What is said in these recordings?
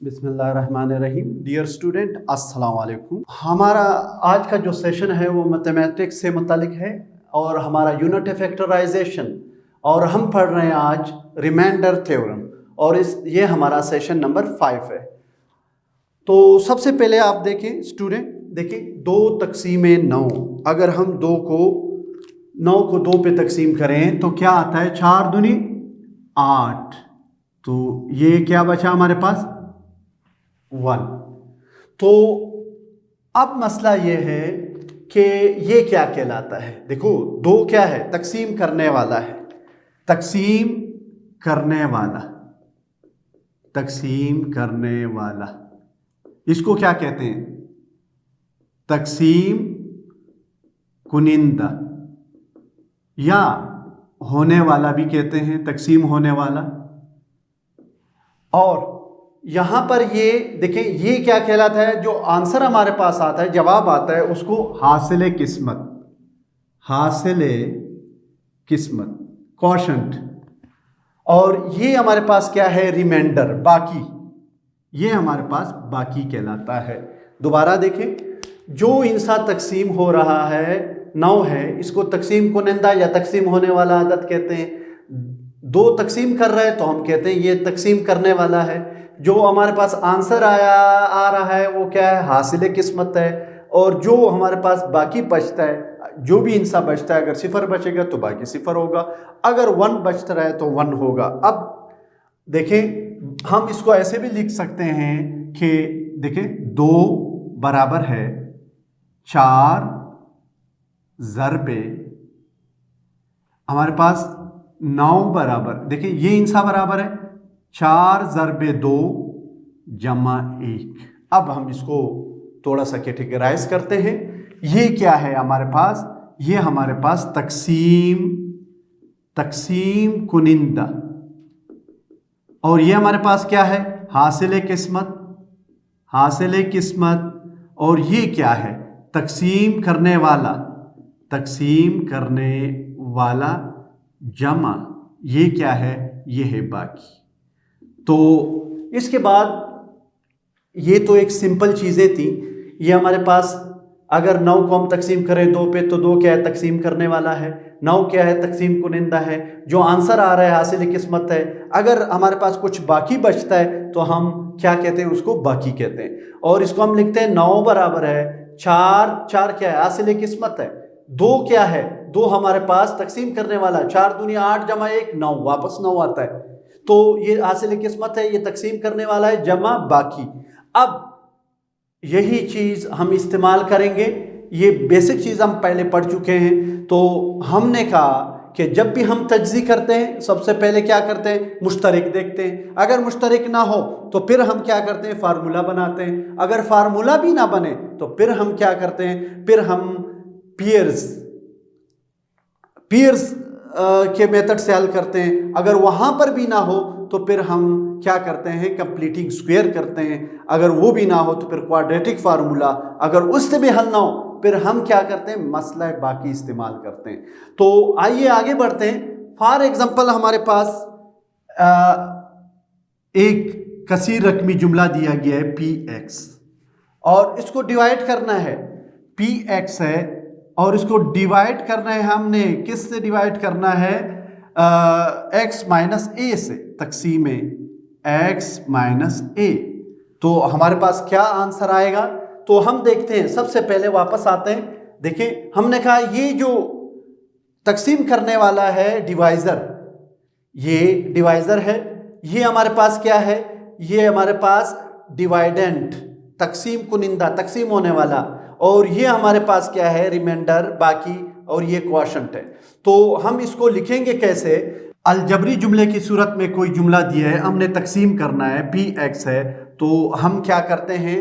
बिस्मिल्लाहिर्रहमानिर्रहीम। Dear student, अस्सलाम वालेकुम। हमारा आज का जो सेशन है वो मैथमेटिक्स से मुतालिक है और हमारा यूनिट है फैक्टराइजेशन, और हम पढ़ रहे हैं आज रिमाइंडर थ्योरम, और ये हमारा सेशन नंबर 5 है। तो सबसे पहले आप देखें स्टूडेंट, देखिए 2 तकसीम 9, अगर हम 9 को 2 पे तकसीम करें तो क्या आता है, 4 दूनी 8। तो ये क्या बचा हमारे पास, 1। तो अब मसला ये है कि ये क्या कहलाता है। देखो 2 क्या है, तकसीम करने वाला है, तकसीम करने वाला, तकसीम करने वाला, इसको क्या कहते हैं, तकसीम कुनिंदा, या होने वाला भी कहते हैं, तकसीम होने वाला। और यहां पर ये देखें, ये क्या कहलाता है, जो आंसर हमारे पास आता है, जवाब आता है, उसको हासिल किस्मत, हासिल किस्मत, क्वोशंट। और ये हमारे पास क्या है, रिमाइंडर, बाकी, ये हमारे पास बाकी कहलाता है। दोबारा देखें, जो इंसा तकसीम हो रहा है 9 है, इसको तकसीम कुनिंदा या तकसीम होने वाला आदत कहते हैं। 2 तकसीम कर रहे हैं तो हम कहते हैं ये तकसीम करने वाला है। जो हमारे पास आंसर आ रहा है वो क्या है, हासिल किस्मत है। और जो हमारे पास बाकी बचता है, जो भी इंसा बचता है, अगर 0 बचेगा तो बाकी 0 होगा, अगर 1 बचता रहे तो 1 होगा। अब देखें, हम इसको ऐसे भी लिख सकते हैं कि देखें 2 बराबर है 4 ज़रबे हमारे पास 9 बराबर, देखिए ये इंसा बराबर है 4 ज़रबे 2 जमा 1। अब हम इसको थोड़ा सा कैटेगराइज करते हैं। ये क्या है हमारे पास, ये हमारे पास तकसीम कुनिंदा, और ये हमारे पास क्या है, हासिल किस्मत, हासिल किस्मत। और ये क्या है, तकसीम करने वाला, तकसीम करने वाला जमा, ये क्या है, ये है बाकी। तो इसके बाद ये तो एक सिंपल चीज़ें थी। ये हमारे पास अगर 9 को हम तकसीम करें 2 पे, तो 2 क्या है, तकसीम करने वाला है, 9 क्या है, तकसीम कुनिंदा है, जो आंसर आ रहा है हासिल किस्मत है। अगर हमारे पास कुछ बाकी बचता है तो हम क्या कहते हैं, उसको बाकी कहते हैं। और इसको हम लिखते हैं 9 बराबर है 4, 4 क्या है, हासिल किस्मत है, 2 क्या है, 2 हमारे पास तकसीम करने वाला, 4 दूनी 8 जमा 1 9, वापस 9 आता है। तो ये हासिल किस्मत है, ये तकसीम करने वाला है, जमा बाकी। अब यही चीज हम इस्तेमाल करेंगे, ये बेसिक चीज हम पहले पढ़ चुके हैं। तो हमने कहा कि जब भी हम तज्ज़ी करते हैं, सबसे पहले क्या करते हैं, मुश्तरक देखते हैं। अगर मुश्तरक ना हो तो फिर हम क्या करते हैं, फार्मूला बनाते हैं। अगर फार्मूला भी ना बने तो फिर हम क्या करते हैं, फिर हम पियर्स के मेथड से हल करते हैं। अगर वहां पर भी ना हो तो फिर हम क्या करते हैं, कंप्लीटिंग स्क्वायर करते हैं। अगर वो भी ना हो तो फिर क्वाड्रेटिक फार्मूला, अगर उससे भी हल ना हो फिर हम क्या करते हैं, मसला बाकी इस्तेमाल करते हैं। तो आइए आगे बढ़ते हैं। फॉर एग्जांपल हमारे पास एक कसीर रकमी जुमला दिया गया है px, और इसको डिवाइड करना है, px है और इसको डिवाइड करना है, हमने किस से डिवाइड करना है, x माइनस ए से, तकसीम x माइनस ए। तो हमारे पास क्या आंसर आएगा, तो हम देखते हैं। सबसे पहले वापस आते हैं, देखिए हमने कहा ये जो तकसीम करने वाला है डिवाइजर, ये डिवाइजर है, ये हमारे पास क्या है, ये हमारे पास डिवाइडेंट, तकसीम कुनिंदा, तकसीम होने वाला, और ये हमारे पास क्या है, रिमाइंडर, बाकी, और ये क्वोशंट है। तो हम इसको लिखेंगे कैसे, अलजबरी जुमले की सूरत में कोई जुमला दिया है, हमने तकसीम करना है, px है, तो हम क्या करते हैं,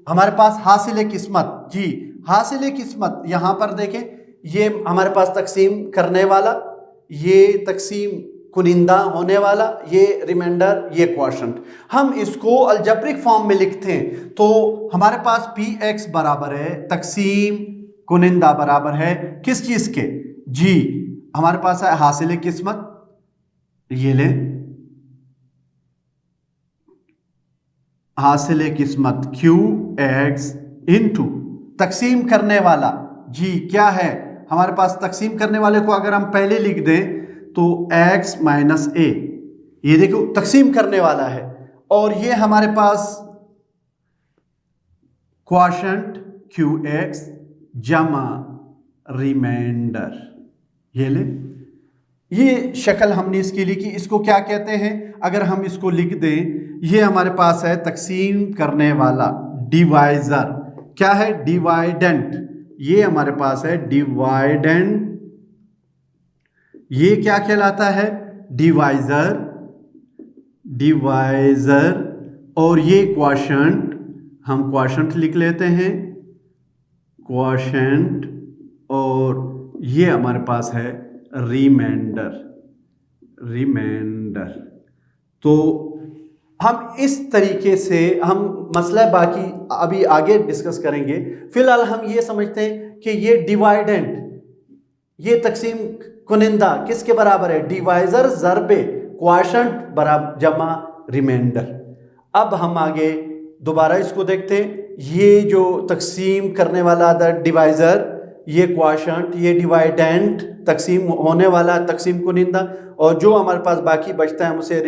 हमारे पास हासिल किस्मत, जी हासिल किस्मत, यहां पर देखें ये हमारे पास तकसीम करने वाला, ये तकसीम कुनिंदा होने वाला, ये रिमाइंडर, ये क्वोशंट। हम इसको अलजब्रिक फॉर्म में लिखते हैं। तो हमारे पास px बराबर है तकसीम कुनिंदा बराबर है किस चीज के, जी हमारे पास है हासिल किस्मत, ये लें हासिल किस्मत क्यू एक्स इंटू तकसीम करने वाला जी क्या है हमारे पास। तकसीम करने वाले को अगर हम पहले लिख दें तो x माइनस ए, ये देखो तकसीम करने वाला है, और ये हमारे पास क्वॉशंट क्यू एक्स जमा रिमाइंडर, ये ले, ये शक्ल हमने इसकी लिखी। इसको क्या कहते हैं, अगर हम इसको लिख दें, ये हमारे पास है तकसीम करने वाला, डिवाइजर क्या है, डिवाइडेंट, ये हमारे पास है डिवाइडेंट, ये क्या कहलाता है, डिवाइजर, डिवाइजर, और ये क्वॉशंट, हम क्वॉशंट लिख लेते हैं, क्वॉशंट, और ये हमारे पास है रिमाइंडर, रिमाइंडर। तो हम इस तरीके से हम मसला बाकी अभी आगे डिस्कस करेंगे। फिलहाल हम ये समझते हैं कि ये डिवाइडेंट, ये तकसीम कुनिंदा किसके बराबर है, डिवाइजर ज़रबे क्वॉशंट बराबर जमा रिमाइंडर। अब हम आगे दोबारा इसको देखते हैं। ये जो तकसीम करने वाला था डिवाइजर, ये क्वॉशंट, ये डिवाइडेंट तकसीम होने वाला तकसीम कुनिंदा, और जो हमारे पास बाकी बचता है उसे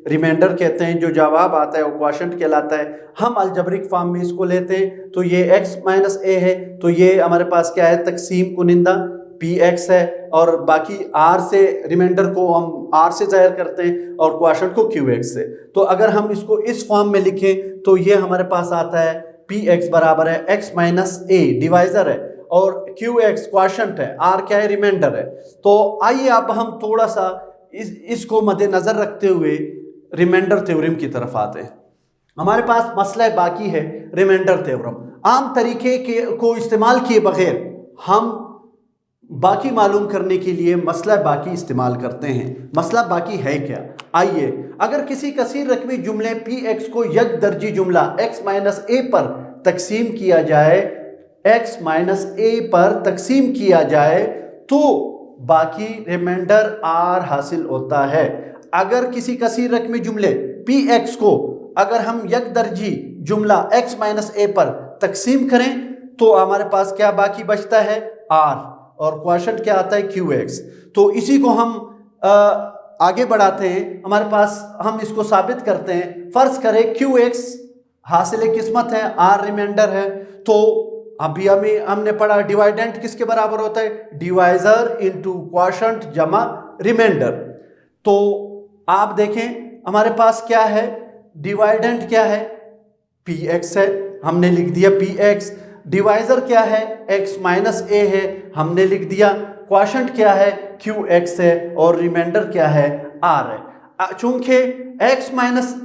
रिमाइंडर कहते हैं। जो जवाब आता है वो क्वॉशंट कहलाता है। हम अलजबरिक फॉर्म में इसको लेते हैं तो ये x माइनस ए है, तो ये हमारे पास क्या है, तकसीम कुनिंदा px है, और बाकी r से रिमाइंडर को हम r से जाहिर करते हैं और क्वॉशंट को qx से। तो अगर हम इसको इस फॉर्म में लिखें तो ये हमारे पास आता है px बराबर है x माइनस ए, डिवाइजर है, और qx क्वॉशंट है, r क्या है, रिमाइंडर है। तो आइए अब हम थोड़ा सा इसको मद्देनजर रखते हुए रिमाइंडर थ्योरम की तरफ आते हैं। हमारे पास मसला बाकी है रिमाइंडर थ्योरम। आम तरीके को इस्तेमाल किए बगैर हम बाकी मालूम करने के लिए मसला बाकी इस्तेमाल करते हैं। मसला बाकी है क्या, आइए, अगर किसी कसीर रकमी जुमले px को यक दर्जी जुमला x माइनस ए पर तकसीम किया जाए, x माइनस ए पर तकसीम किया जाए तो बाकी रिमाइंडर r हासिल होता है। अगर किसी कसीर रकमी जुमले px को अगर हम यक दर्जी जुमला x माइनस ए पर तकसीम करें तो हमारे पास क्या बाकी बचता है, r, और क्वॉशंट क्या आता है, qx। तो इसी को हम आगे बढ़ाते हैं। हमारे पास हम इसको साबित करते हैं। फर्ज करें qx हासिल किस्मत है, r रिमाइंडर है। तो अभी हमने पढ़ा डिवाइडेंट किसके बराबर होता है, डिवाइजर इंटू क्वॉशंट जमा रिमाइंडर। तो आप देखें हमारे पास क्या है, डिवाइडेंट क्या है, px है, हमने लिख दिया px। डिवाइजर क्या है, x माइनस ए है, हमने लिख दिया। क्वॉशंट क्या है, qx है, और रिमाइंडर क्या है, r है। चूंकि x माइनस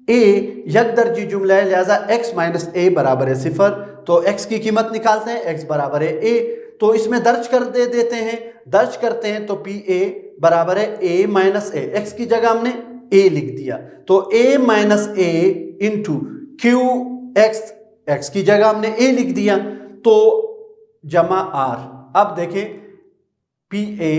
ए यक दर्जी जुमला है, लिहाजा x माइनस ए बराबर है 0। तो x की कीमत निकालते हैं, x बराबर है a। तो इसमें दर्ज कर देते हैं, दर्ज करते हैं तो pa बराबर है a माइनस ए, x की जगह हमने a लिख दिया। तो a minus A into qx, x की जगह हमने a लिख दिया, तो जमा r। अब देखें pa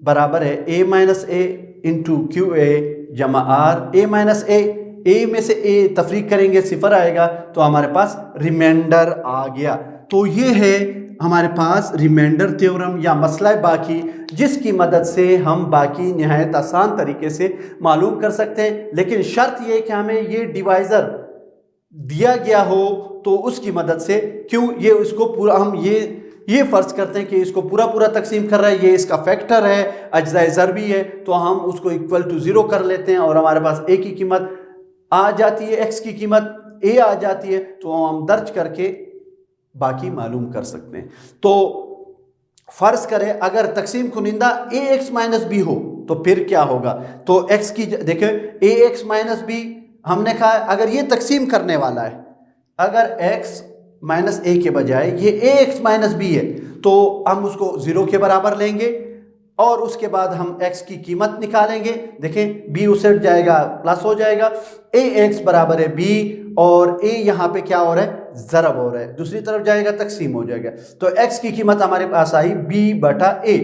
बराबर है a minus A into qa जमा r। a माइनस ए में से a तफरीक करेंगे 0 आएगा, तो हमारे पास रिमाइंडर आ गया। तो ये है हमारे पास रिमाइंडर थ्योरम या मसला बाकी, जिसकी मदद से हम बाकी निहायत आसान तरीके से मालूम कर सकते हैं। लेकिन शर्त यह कि हमें ये डिवाइजर दिया गया हो तो उसकी मदद से, क्यों ये उसको पूरा हम ये फर्ज करते हैं कि इसको पूरा तकसीम कर रहा है, ये इसका फैक्टर है, अज्जाए ज़रबी है, तो हम उसको इक्वल टू 0 कर लेते हैं और हमारे पास a की कीमत आ जाती है, x की कीमत a आ जाती है, तो हम दर्ज करके बाकी मालूम कर सकते हैं। तो फर्ज करें अगर तकसीम कुनिंदा ax माइनस बी हो तो फिर क्या होगा, तो x की देखें ax माइनस बी हमने कहा अगर ये तकसीम करने वाला है, अगर x माइनस ए के बजाय ये ax माइनस बी है तो हम उसको 0 के बराबर लेंगे और उसके बाद हम x की कीमत निकालेंगे। देखें b उसे जाएगा प्लस हो जाएगा, ax बराबर है b और a यहाँ पे क्या हो रहा है, ज़रब हो रहा है, दूसरी तरफ जाएगा तकसीम हो जाएगा। तो x की कीमत हमारे पास आई b बटा a।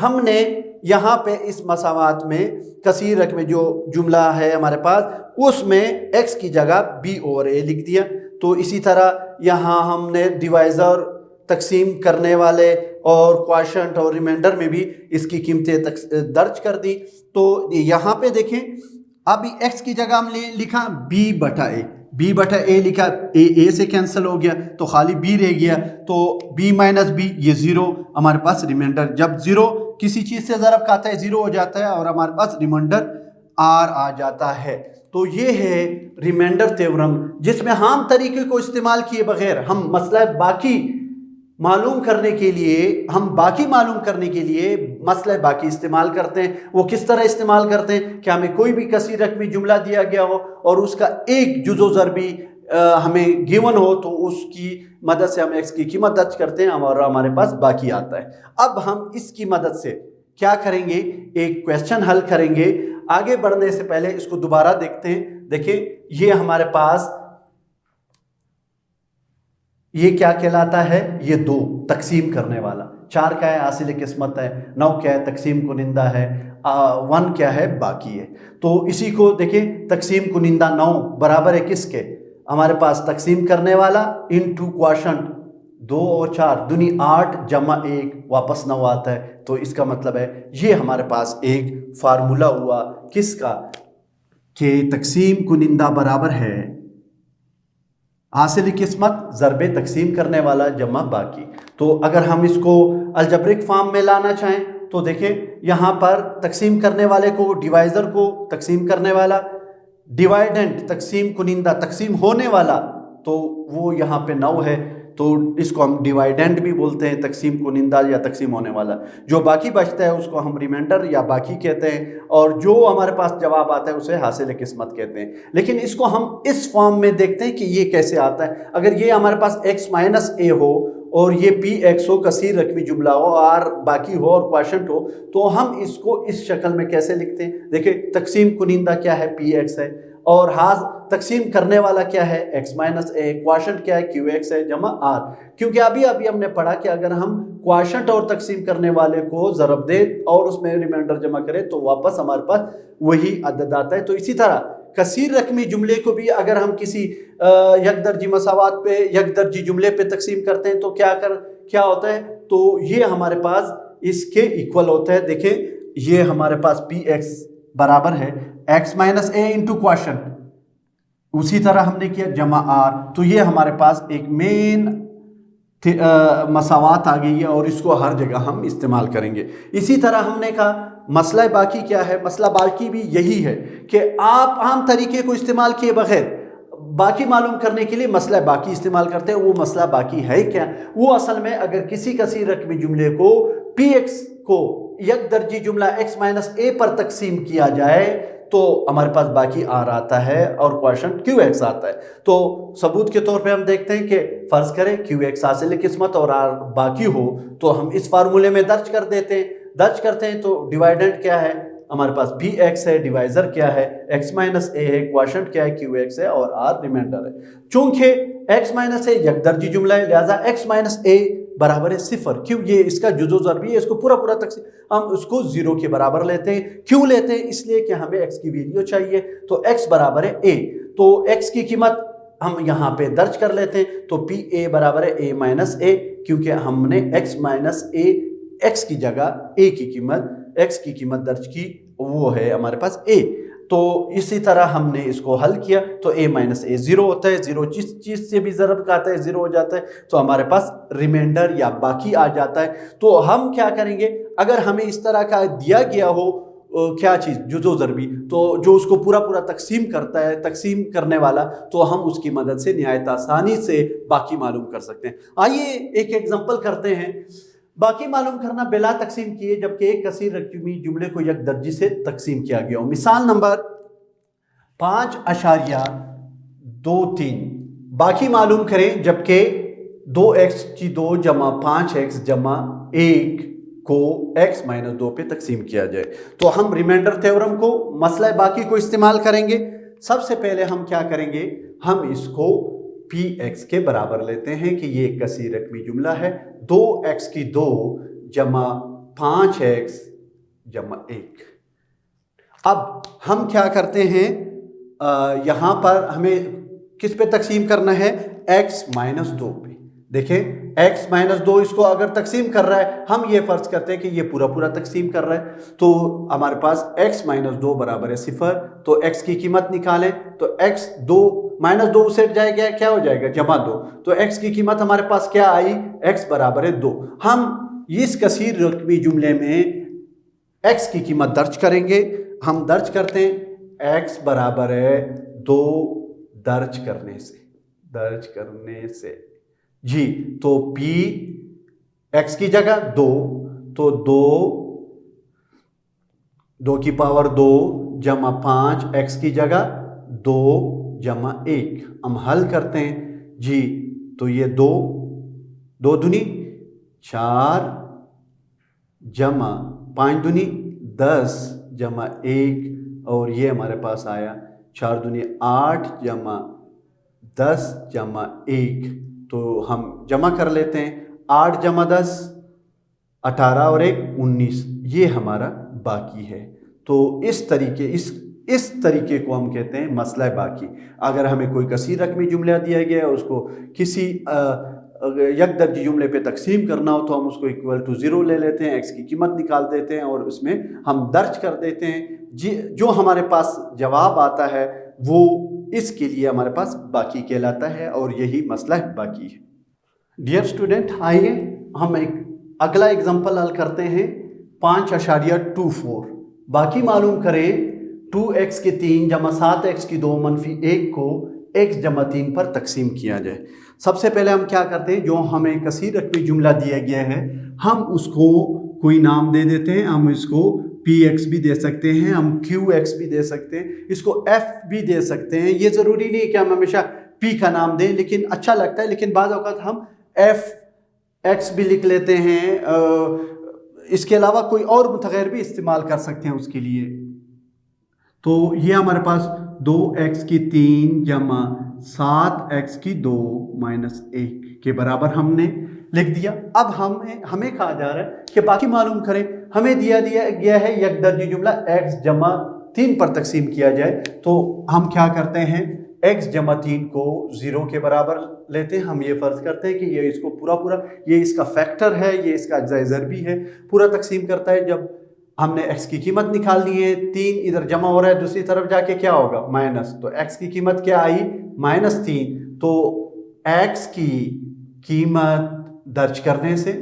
हमने यहाँ पे इस मसावात में कसीर रकमी जो जुमला है हमारे पास उसमें x की जगह b ओवर a लिख दिया। तो इसी तरह यहाँ हमने डिवाइज़र, तकसीम करने वाले और क्वोशंट और रिमाइंडर में भी इसकी कीमतें दर्ज कर दी। तो यहाँ पे देखें, अभी x की जगह हमने लिखा b बटा a लिखा, a से कैंसिल हो गया तो खाली b रह गया, तो b माइनस b ये ज़ीरो हमारे पास रिमाइंडर। जब ज़ीरो किसी चीज़ से ज़रब खाता है ज़ीरो हो जाता है और हमारे पास रिमाइंडर r आ जाता है। तो ये है रिमाइंडर थ्योरम, जिसमें हम तरीके को इस्तेमाल किए बगैर हम मसला बाकी मालूम करने के लिए मसला बाकी इस्तेमाल करते हैं। वो किस तरह इस्तेमाल करते हैं कि हमें कोई भी कसीर रकमी जुमला दिया गया हो और उसका एक जुज़ो ज़रबी हमें गिवन हो, तो उसकी मदद से हम x की कीमत दर्ज करते हैं और हमारे पास बाकी आता है। अब हम इसकी मदद से क्या करेंगे, एक क्वेश्चन हल करेंगे। आगे बढ़ने से पहले इसको दोबारा देखते हैं। देखिए, ये हमारे पास ये क्या कहलाता है, ये 2 तकसीम करने वाला, 4 क्या है हासिल किस्मत है, 9 क्या है तकसीम कुनिंदा है, 1 क्या है बाकी है। तो इसी को देखें, तकसीम कुनिंदा 9 बराबर है किसके, हमारे पास तकसीम करने वाला इनटू क्वोशंट 2 और 4 दूनी 8 जमा 1 वापस 9 आता है। तो इसका मतलब है ये हमारे पास एक फार्मूला हुआ किसका, कि तकसीम कुनिंदा बराबर है हासिल किस्मत ज़रबे तकसीम करने वाला जमा बाकी। तो अगर हम इसको अलजब्रिक फॉर्म में लाना चाहें तो देखें, यहाँ पर तकसीम करने वाले को डिवाइज़र को तकसीम करने वाला, डिवाइडेंट तकसीम कुनिंदा तकसीम होने वाला, तो वो यहाँ पे 9 है, तो इसको हम डिवाइडेंट भी बोलते हैं, तकसीम कुनिंदा या तकसीम होने वाला। जो बाकी बचता है उसको हम रिमाइंडर या बाकी कहते हैं, और जो हमारे पास जवाब आता है उसे हासिल किस्मत कहते हैं। लेकिन इसको हम इस फॉर्म में देखते हैं कि ये कैसे आता है। अगर ये हमारे पास x माइनस ए हो और ये px हो, कसीर रकमी जुमला हो, r बाकी हो और क्वोशंट हो, तो हम इसको इस शक्ल में कैसे लिखते हैं। देखिए, तकसीम कुनिंदा क्या है, px है, और हाथ तकसीम करने वाला क्या है, x माइनस ए, क्वोशंट क्या है, qx है जमा r। क्योंकि अभी हमने पढ़ा कि अगर हम क्वोशंट और तकसीम करने वाले को ज़रब दे और उसमें रिमाइंडर जमा करें तो वापस हमारे पास वही अदद आता है। तो इसी तरह कसीर रकमी जुमले को भी अगर हम किसी यकदर्जी मसावात पे, यकदर्जी जुमले पे तकसीम करते हैं तो क्या होता है, तो ये हमारे पास इसके इक्वल होता है। देखें, ये हमारे पास px बराबर है x माइनस ए इंटू क्वोशंट, उसी तरह हमने किया जमा r। तो ये हमारे पास एक मेन मसावात आ गई है और इसको हर जगह हम इस्तेमाल करेंगे। इसी तरह हमने कहा मसला बाकी क्या है, मसला बाकी भी यही है कि आप आम तरीके को इस्तेमाल किए बगैर बाकी मालूम करने के लिए मसला बाकी इस्तेमाल करते हैं। वो मसला बाकी है क्या, वो असल में अगर किसी कसीर रकमी जुमले को px को एक दर्जी जुमला x माइनस ए पर तकसीम किया जाए तो हमारे पास बाकी r आता है और क्वोशंट qx आता है। तो सबूत के तौर पे हम देखते हैं कि फर्ज करें qx हासिल किस्मत और r बाकी हो, तो हम इस फार्मूले में दर्ज करते हैं। तो डिवाइडेंट क्या है, हमारे पास bx है, डिवाइजर क्या है, x माइनस ए है, क्वोशंट क्या है, qx है और r रिमाइंडर है। चूंकि x माइनस ए यकदर्जी जुमला है, लिहाजा x माइनस ए बराबर है 0। क्यों, ये इसका जुज़ो ज़रबी है, इसको पूरा तकसीम हम उसको 0 के बराबर लेते हैं। क्यों लेते हैं, इसलिए कि हमें x की वैल्यू चाहिए। तो x बराबर है a, तो x की कीमत हम यहाँ पे दर्ज कर लेते हैं। तो pa बराबर है a माइनस ए, क्योंकि हमने x माइनस ए x की जगह a की कीमत x की कीमत दर्ज की, वो है हमारे पास a। तो इसी तरह हमने इसको हल किया तो a माइनस ए 0 होता है, 0 जिस चीज़ से भी ज़रब का आता है 0 हो जाता है, तो हमारे पास रिमाइंडर या बाकी आ जाता है। तो हम क्या करेंगे, अगर हमें इस तरह का दिया गया हो क्या चीज़ जुज़ो ज़रबी, तो जो उसको पूरा तकसीम करता है, तकसीम करने वाला, तो हम उसकी मदद से निहायत आसानी से बाकी मालूम कर सकते हैं। आइए एक एग्जांपल करते हैं। बाकी मालूम करना बिला तकसीम किए जबकि एक कसीर रकमी जुमले को एक दर्जी से तकसीम किया गया हो। मिसाल नंबर 5.23 बाकी मालूम करें जबकि 2x की 2 जमा 5x जमा 1 को x माइनस 2 पे तकसीम किया जाए। तो हम रिमाइंडर थ्योरम को मसला बाकी को इस्तेमाल करेंगे। सबसे पहले हम क्या करेंगे, हम इसको px के बराबर लेते हैं कि ये एक कसीर रकमी जुमला है। 2x की 2 जमा 5x जमा 1। अब हम क्या करते हैं, यहाँ पर हमें किस पे तकसीम करना है, x माइनस 2 पे। देखें x माइनस 2 इसको अगर तकसीम कर रहा है, हम ये फर्ज करते हैं कि ये पूरा पूरा तकसीम कर रहा है, तो हमारे पास x माइनस 2 बराबर है 0। तो x की कीमत निकालें तो x 2 माइनस 2 से जाएगा, क्या हो जाएगा, जमा 2। तो x की कीमत हमारे पास क्या आई, x बराबर है 2। हम इस कसीर रकमी जुमले में x की कीमत दर्ज करेंगे। हम दर्ज करते हैं x बराबर है 2 दर्ज करने से जी। तो p x की जगह 2, तो 2 की पावर 2 जमा 5, x की जगह 2 जमा 1। हम हल करते हैं जी, तो ये 2 दूनी 4 जमा 5 दूनी 10 जमा 1, और ये हमारे पास आया 4 दूनी 8 जमा 10 जमा 1। तो हम जमा कर लेते हैं, 8 जमा 10 18 और 1 19, ये हमारा बाकी है। तो इस तरीके को हम कहते हैं मसला बाकी। अगर हमें कोई कसीर रकमी जुमला दिया गया है, उसको किसी यकदर्जी जुमले पे तकसीम करना हो, तो हम उसको इक्वल टू 0 ले लेते हैं, x की कीमत निकाल देते हैं और उसमें हम दर्ज कर देते हैं जी। जो हमारे पास जवाब आता है वो इसके लिए हमारे पास बाकी कहलाता है, और यही मसला बाकी है। डियर स्टूडेंट, आइए हम एक अगला एग्जाम्पल हल करते हैं। 5.24 बाकी मालूम करें। 2x के 3 जमा 7x की 2 मनफी 1 को x जमा 3 पर तकसीम किया जाए। सबसे पहले हम क्या करते हैं, जो हमें कसीर रकमी जुमला दिया गया है, हम उसको कोई नाम दे देते हैं। हम इसको px भी दे सकते हैं, हम qx भी दे सकते हैं, इसको f भी दे सकते हैं। ये ज़रूरी नहीं कि हम हमेशा p का नाम दें, लेकिन अच्छा लगता है। लेकिन बाद औक़ात हम fx भी लिख लेते हैं। इसके अलावा कोई और मुतग़य्यर भी इस्तेमाल कर सकते हैं उसके लिए। तो ये हमारे पास 2x की 3 जमा 7x की 2 माइनस 1 के बराबर हमने लिख दिया। अब हमें कहा जा रहा है कि बाकी मालूम करें। हमें दिया गया है यकदर्जी जुमला x जमा 3 पर तकसीम किया जाए। तो हम क्या करते हैं, x जमा 3 को 0 के बराबर लेते हैं। हम ये फ़र्ज़ करते हैं कि ये इसको पूरा ये इसका फैक्टर है, ये इसका अज्ज़ाए ज़रबी है, पूरा तकसीम करता है। जब हमने x की कीमत निकालनी है, 3 इधर जमा हो रहा है, दूसरी तरफ जाके क्या होगा, माइनस। तो x की कीमत क्या आई, -3। तो x की कीमत दर्ज करने से,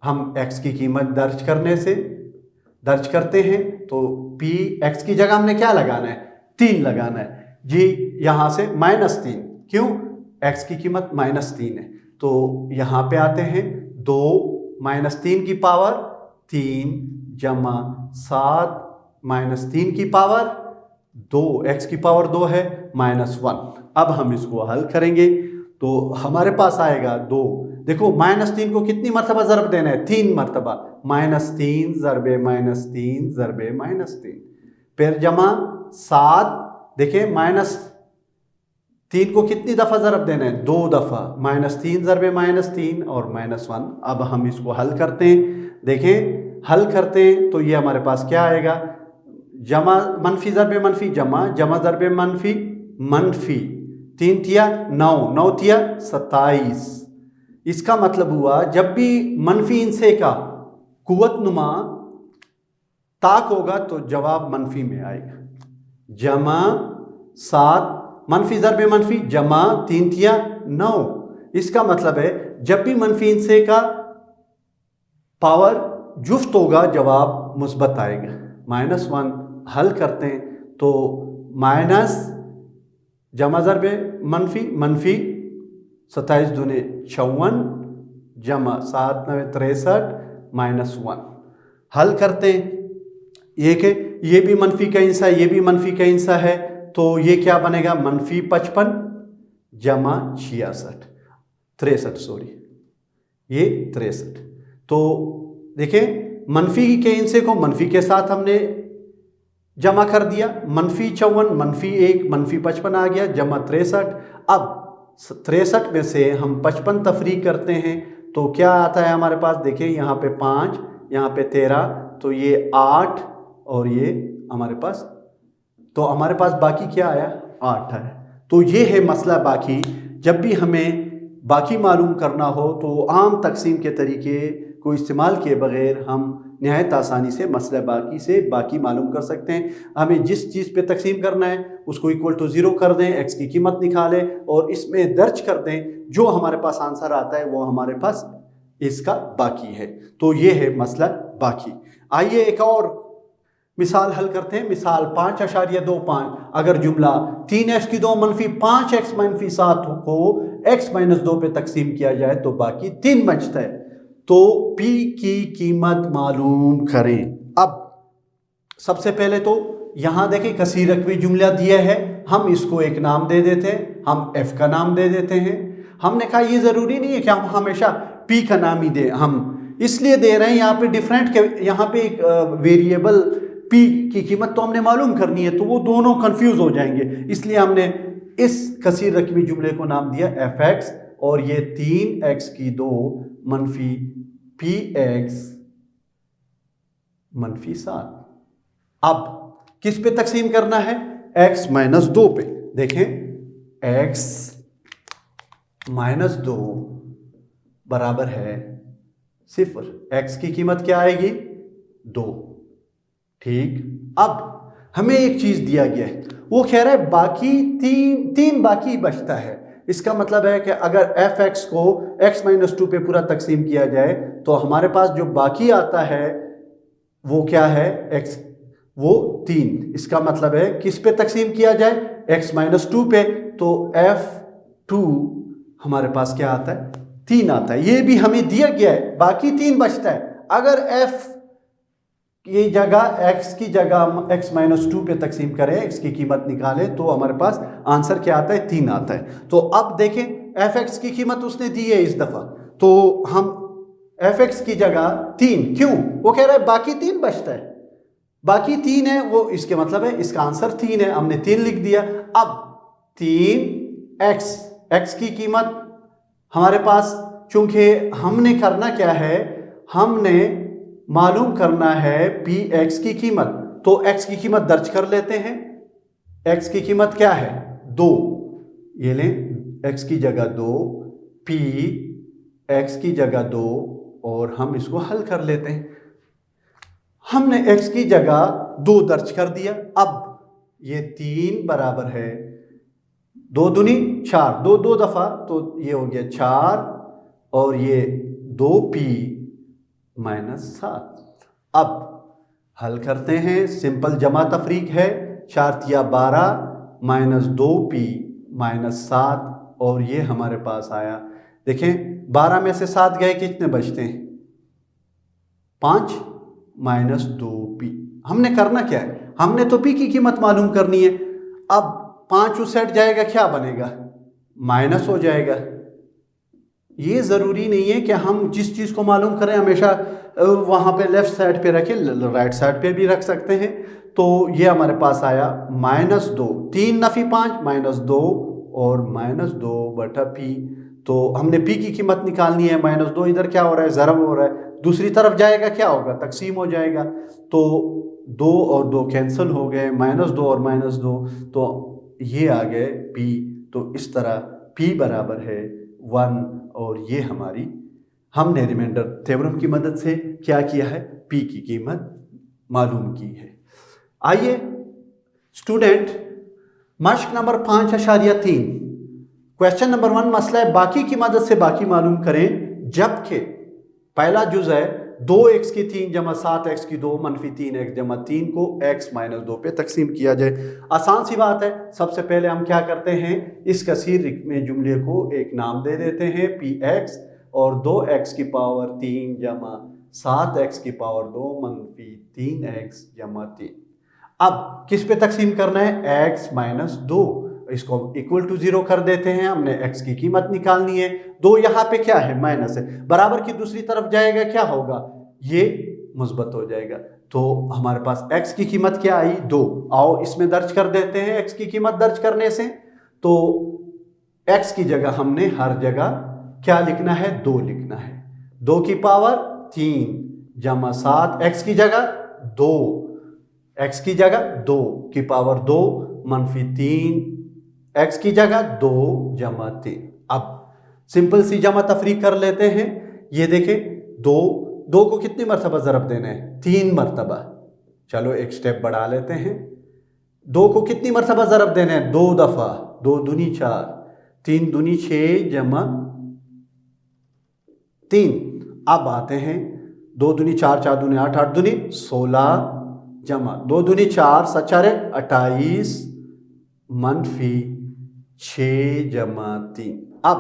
हम x की कीमत दर्ज करते हैं। तो p x की जगह हमने क्या लगाना है, 3 लगाना है जी। यहाँ से -3, क्यों, x की कीमत -3 है। तो यहाँ पे आते हैं 2 -3 की पावर 3 जमा 7 -3 की पावर 2, x की पावर 2 है -1। अब हम इसको हल करेंगे तो हमारे पास आएगा 2। देखो -3 को कितनी मरतबा ज़रब देना है, 3 मरतबा। -3 ज़रबे -3 ज़रबे -3, फिर जमा 7। देखें -3 को कितनी दफ़ा ज़रब देना है, 2 दफ़ा। -3 ज़रबे -3 और -1। अब हम इसको हल करते हैं। देखें हल करते हैं तो ये हमारे पास क्या आएगा, जमा मनफी ज़रबे मनफी जमा, जमा ज़रबे मनफी मनफी, 3 तिया 9, 9 तिया 27। इसका मतलब हुआ जब भी मनफी इनसे का कुव्वत नुमा ताक होगा तो जवाब मनफी में आएगा। जमा 7 मनफी ज़रबे मनफी जमा 3 तिया 9। इसका मतलब है जब भी मनफी इनसे का पावर जुफ्त होगा जवाब मुस्बत आएगा। -1 हल करते हैं तो माइनस जमा ज़रबे मनफी मनफी 27 दूने 54 जमा 7 9 63 -1 हल करते हैं। ये भी मनफी का हिस्सा, ये भी मनफी का हिस्सा है, तो ये क्या बनेगा, -55 जमा 63 ये 63। तो देखें मनफी के हिस्से को मनफी के साथ हमने जमा कर दिया। -54 -1 -55 आ गया जमा 63। अब 63 में से हम 55 तफरीक करते हैं तो क्या आता है हमारे पास, देखें यहाँ पे 5, यहाँ पे 13, तो ये 8 और ये हमारे पास, तो हमारे पास बाकी क्या आया 8 है। तो ये है मसला बाकी। जब भी हमें बाकी मालूम करना हो तो आम तकसीम के तरीके को इस्तेमाल किए बगैर हम नहायत आसानी से मसला बाकी से बाकी मालूम कर सकते हैं। हमें जिस चीज़ पे तकसीम करना है उसको इक्वल टू 0 कर दें, एक्स की कीमत निकालें और इसमें दर्ज कर दें, जो हमारे पास आंसर आता है वो हमारे पास इसका बाकी है। तो ये है मसला बाकी। आइए एक और मिसाल हल करते हैं। मिसाल 5.25। अगर जुमला 3x की 2 मनफी 5x मनफी 7 को x माइनस 2 पे तकसीम किया जाए तो बाकी 3 बचता है। तो p की कीमत मालूम करें। अब सबसे पहले तो यहां देखें कसीर रकमी जुमला दिया है, हम इसको एक नाम दे देते हैं, हम f का नाम दे देते हैं। हमने कहा ये जरूरी नहीं है कि हम हमेशा p का नाम ही दें, हम इसलिए दे रहे हैं यहाँ पे डिफरेंट के, यहाँ पे एक वेरिएबल p की कीमत तो हमने मालूम करनी है, तो वो दोनों कंफ्यूज हो जाएंगे, इसलिए हमने इस कसीर रकमी जुमले को नाम दिया fx और ये 3x की 2 मनफी px मनफी 7। अब किस पे तकसीम करना है? x माइनस 2 पे। देखें x माइनस 2 बराबर है 0। x की कीमत क्या आएगी? 2। ठीक। अब हमें एक चीज दिया गया है, वो कह रहा है बाकी तीन बाकी बचता है। इसका मतलब है कि अगर fx को x माइनस 2 पे पूरा तकसीम किया जाए तो हमारे पास जो बाकी आता है वो क्या है? x, वो 3। इसका मतलब है किस पे तकसीम किया जाए? x माइनस 2 पे, तो f2 हमारे पास क्या आता है? 3 आता है। ये भी हमें दिया गया है, बाकी 3 बचता है। अगर f की जगह x की जगह x माइनस 2 पे तकसीम करें, x की कीमत निकालें, तो हमारे पास आंसर क्या आता है? 3 आता है। तो अब देखें fx की कीमत उसने दी है इस दफा, तो हम fx की जगह 3, क्यों? वो कह रहा है बाकी 3 बचता है, बाकी 3 है वो, इसके मतलब है इसका आंसर 3 है, हमने 3 लिख दिया। अब 3x, x की कीमत हमारे पास, चूंकि हमने करना क्या है, हमने मालूम करना है px की कीमत, तो x की कीमत दर्ज कर लेते हैं। x की कीमत क्या है? 2। ये लें x की जगह 2, p x की जगह 2, और हम इसको हल कर लेते हैं। हमने x की जगह 2 दर्ज कर दिया। अब ये 3 बराबर है 2 दूनी 4, 2 2 दफा, तो ये हो गया 4 और ये 2p माइनस 7। अब हल करते हैं, सिंपल जमा तफरीक है। 4 तिया 12 माइनस 2p माइनस 7, और ये हमारे पास आया। देखें 12 में से 7 गए, कितने बचते हैं? 5 माइनस 2p। हमने करना क्या है? हमने तो p की कीमत मालूम करनी है। अब 5 उस साइड जाएगा, क्या बनेगा? माइनस हो जाएगा। ये ज़रूरी नहीं है कि हम जिस चीज़ को मालूम करें हमेशा वहाँ पे लेफ़्ट साइड पे रखें, राइट साइड पे भी रख सकते हैं। तो ये हमारे पास आया माइनस 2, 3 नफ़ी 5 माइनस 2 और माइनस 2 बटा p। तो हमने p की कीमत निकालनी है। माइनस 2 इधर क्या हो रहा है? ज़रब हो रहा है, दूसरी तरफ जाएगा क्या होगा? तकसीम हो जाएगा। तो 2 और 2 कैंसिल हो गए, माइनस 2 और माइनस 2, तो ये आ गए p। तो इस तरह p बराबर है 1, और ये हमारी, हमने रिमाइंडर थ्योरम की मदद से क्या किया है? p की कीमत मालूम की है। आइए स्टूडेंट, मश्क नंबर 5.3, क्वेश्चन नंबर 1 मसला है बाकी की मदद से बाकी मालूम करें, जबकि पहला जुज है 2x की 3 जमा 7x की 2 मनफी 3x जमा 3 को x माइनस 2 पे तकसीम किया जाए। आसान सी बात है। सबसे पहले हम क्या करते हैं, इस कसीर में जुमले को एक नाम दे देते हैं px, और 2x की पावर 3 जमा 7x की पावर 2 मनफी 3x जमा 3। अब किस पे तकसीम करना है? x माइनस 2, इसको इक्वल टू 0 कर देते हैं। हमने x की कीमत निकालनी है। 2 यहाँ पे क्या है? माइनस है, बराबर की दूसरी तरफ जाएगा, क्या होगा? ये मुस्बत हो जाएगा। तो हमारे पास x की कीमत क्या आई? 2। आओ इसमें दर्ज कर देते हैं। x की कीमत दर्ज करने से तो x की जगह हमने हर जगह क्या लिखना है? 2 लिखना है। 2 की पावर 3 जमा 7, एक्स की जगह 2, एक्स की जगह 2 की पावर 2 मनफी 3, एक्स की जगह 2 जमा 3। अब सिंपल सी जमा तफरीक कर लेते हैं। ये देखें, 2 को कितनी मरतबा ज़रब देना है? 3 मरतबा। चलो एक स्टेप बढ़ा लेते हैं। 2 को कितनी मरतबा ज़रब देना है? 2 दफ़ा। 2 दूनी 4, 3 दूनी 6 जमा 3। अब आते हैं 2 दूनी 4, 4 दूनी 8, 8 दूनी 16 जमा 2 दूनी 4, 7 4 28 मनफी 6 जमा 3। अब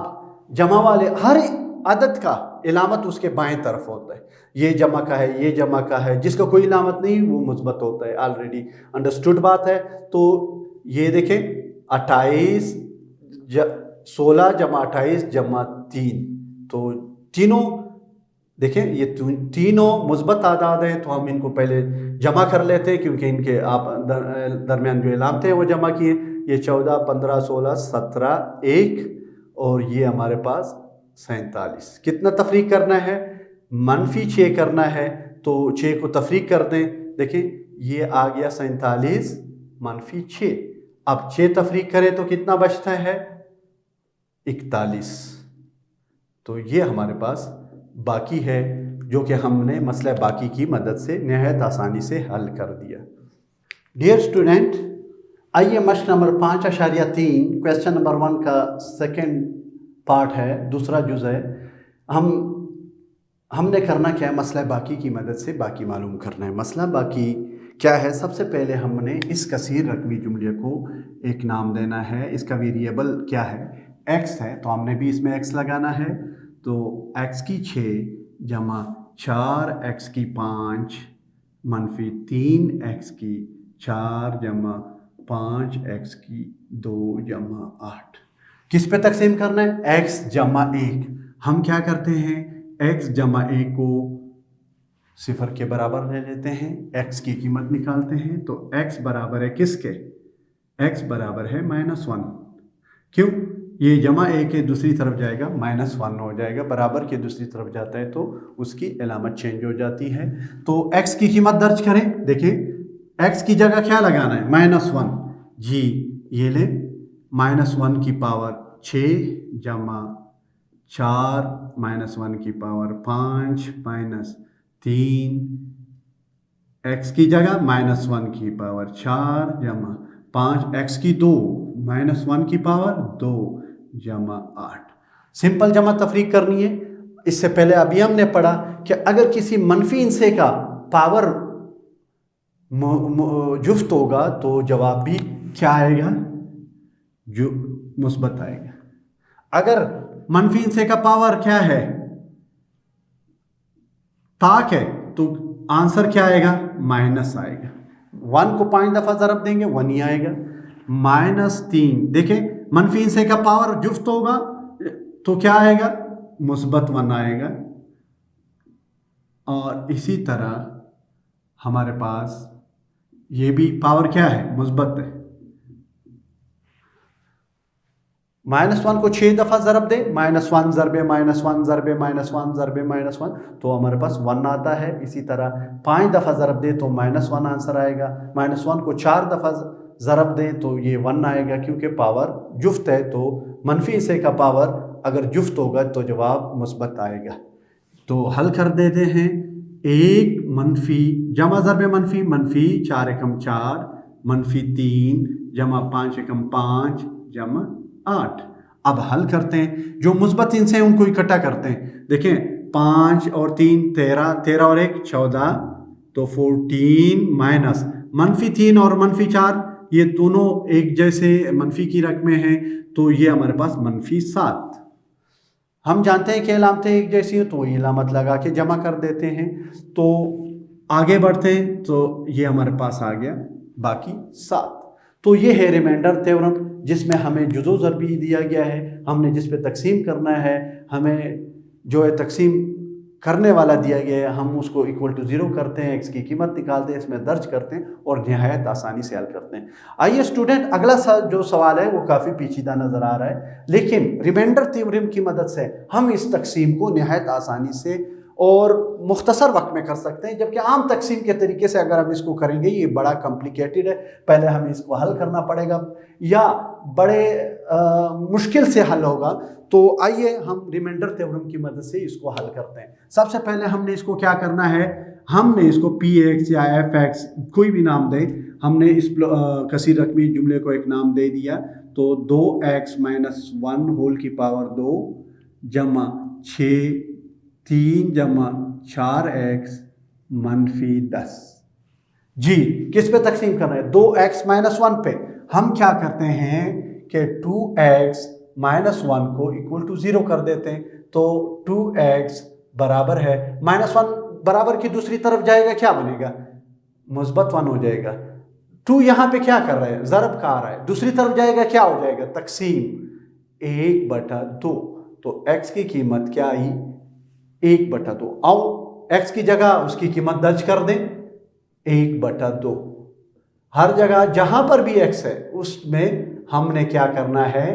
जमा वाले हर अदद का इलामत उसके बाएं तरफ होता है। ये जमा का है, ये जमा का है, जिसका कोई इलामत नहीं वो मुस्बत होता है। ऑलरेडी अंडरस्टूड बात है। तो ये देखें 28 16 जमा 28 जमा 3, तो तीनों देखें, ये तीनों मुस्बत तादाद हैं। तो हम इनको पहले जमा कर लेते हैं, क्योंकि इनके आप दरमियान जो इलामतें हैं वो जमा किए। ये 14 15 16 17 1 और ये हमारे पास 47। कितना तफरीक करना है? मनफी 6 करना है। तो 6 को तफरीक कर दें। देखें ये आ गया 47 मनफी 6। अब 6 तफरीक करें तो कितना बचता है? 41। तो ये हमारे पास बाकी है, जो कि हमने मसला बाकी की मदद से नहायत आसानी से हल कर दिया। डियर स्टूडेंट, आइए मश्क नंबर 5.3 क्वेश्चन नंबर 1 का सेकंड पार्ट है, दूसरा जुज़ है। हमने करना क्या है? मसला बाकी की मदद से बाकी मालूम करना है। मसला बाकी क्या है? सबसे पहले हमने इस कसीर रकमी जुमले को एक नाम देना है। इसका वेरिएबल क्या है? एक्स है, तो हमने भी इसमें एक्स लगाना है। तो एक्स की 6 जमा 4 एक्स की 5 मनफी 3 एक्स की 4 जमा 5 एक्स की 2 जमा 8। किस पे तकसीम करना है? एक्स जमा 1। हम क्या करते हैं? एक्स जमा 1 को 0 के बराबर ले लेते हैं, एक्स की कीमत निकालते हैं। तो एक्स बराबर है किसके? एक्स बराबर है -1। क्यों? ये जमा 1 के दूसरी तरफ जाएगा -1 हो जाएगा, बराबर के दूसरी तरफ जाता है तो उसकी अलामत चेंज हो जाती है। तो x की कीमत दर्ज करें। देखिए x की जगह क्या लगाना है? -1। जी ये ले, -1 की पावर 6 जमा 4 -1 की पावर 5 -3 x की जगह -1 की पावर 4 जमा 5 x की 2 -1 की पावर 2 जमा 8। सिंपल जमा तफरीक करनी है। इससे पहले अभी हमने पढ़ा कि अगर किसी मनफी इंसे का पावर जुफ्त होगा तो जवाब भी क्या आएगा? जो मुस्बत आएगा। अगर मनफी इंसे का पावर क्या है? ताक है, तो आंसर क्या आएगा? माइनस आएगा। 1 को 5 दफ़ा ज़रब देंगे 1 ही आएगा। -3 देखें, मनफी इंसे का पावर जुफ्त होगा तो क्या आएगा? मुस्बत 1 आएगा। और इसी तरह हमारे पास ये भी पावर क्या है? मुस्बत है। -1 को 6 दफ़ा ज़रब दे, -1 ज़रबे -1 ज़रबे -1 ज़रबे -1, तो हमारे पास 1 आता है। इसी तरह 5 दफ़ा ज़रब दे तो -1 आंसर आएगा। -1 को 4 दफ़ा ज़रब दें तो ये 1 आएगा, क्योंकि पावर जुफ्त है। तो मनफी हिस्से का पावर अगर जुफ्त होगा तो जवाब मुस्बत आएगा। तो हल कर देते हैं। 1 मनफी जमा ज़रबे मनफी मनफी 4 एकम 4 मनफी 3 जमा 5 एकम 5 जमा 8। अब हल करते हैं। जो मुस्बत इनसे हैं उनको इकट्ठा करते हैं। देखें 5 और 3 13, 13 और 1 14, तो 14 माइनस मनफी 3 और मनफी 4, ये दोनों एक जैसे मनफी की रकमें हैं, तो ये हमारे पास मनफी 7। हम जानते हैं कि अलामतें एक जैसी हैं, तो ये अलामत लगा के जमा कर देते हैं। तो आगे बढ़ते हैं, तो ये हमारे पास आ गया बाकी 7। तो ये है रिमाइंडर थ्योरम, जिसमें हमें जुज़ो ज़रबी दिया गया है। हमने जिस पे तकसीम करना है, हमें जो है तकसीम करने वाला दिया गया है, हम उसको इक्वल टू 0 करते हैं, x की कीमत निकालते हैं, इसमें दर्ज करते हैं और नहायत आसानी से हल करते हैं। आइए स्टूडेंट, अगला जो सवाल है वो काफ़ी पेचीदा नज़र आ रहा है, लेकिन रिमाइंडर थ्योरम की मदद से हम इस तकसीम को नहायत आसानी से और मुख्तसर वक्त में कर सकते हैं, जबकि आम तकसीम के तरीके से अगर हम इसको करेंगे ये बड़ा कॉम्प्लिकेटेड है, पहले हमें इसको हल करना पड़ेगा या बड़े मुश्किल से हल होगा। तो आइए हम रिमाइंडर थ्योरम की मदद से इसको हल करते हैं। सबसे पहले हमने इसको क्या करना है, हमने इसको पी एक्स या एफ एक्स कोई भी नाम दें, हमने इस कसीर रकमी जुमले को एक नाम दे दिया। तो 2x - 1 होल की पावर 2 जमा 6 3 जमा 4x - 10। जी किस पे तकसीम करना है, 2x - 1 पे। हम क्या करते हैं कि 2x - 1 को इक्वल टू 0 कर देते हैं। तो 2x बराबर है -1 बराबर की दूसरी तरफ जाएगा, क्या बनेगा, मुस्बत 1 हो जाएगा। 2 यहाँ पे क्या कर रहा है, ज़रब का आ रहा है, दूसरी तरफ जाएगा क्या हो जाएगा, तकसीम 1/2। तो x की कीमत क्या आई, 1/2। आओ x की जगह उसकी कीमत दर्ज कर दें, 1/2। हर जगह जहां पर भी x है उसमें हमने क्या करना है,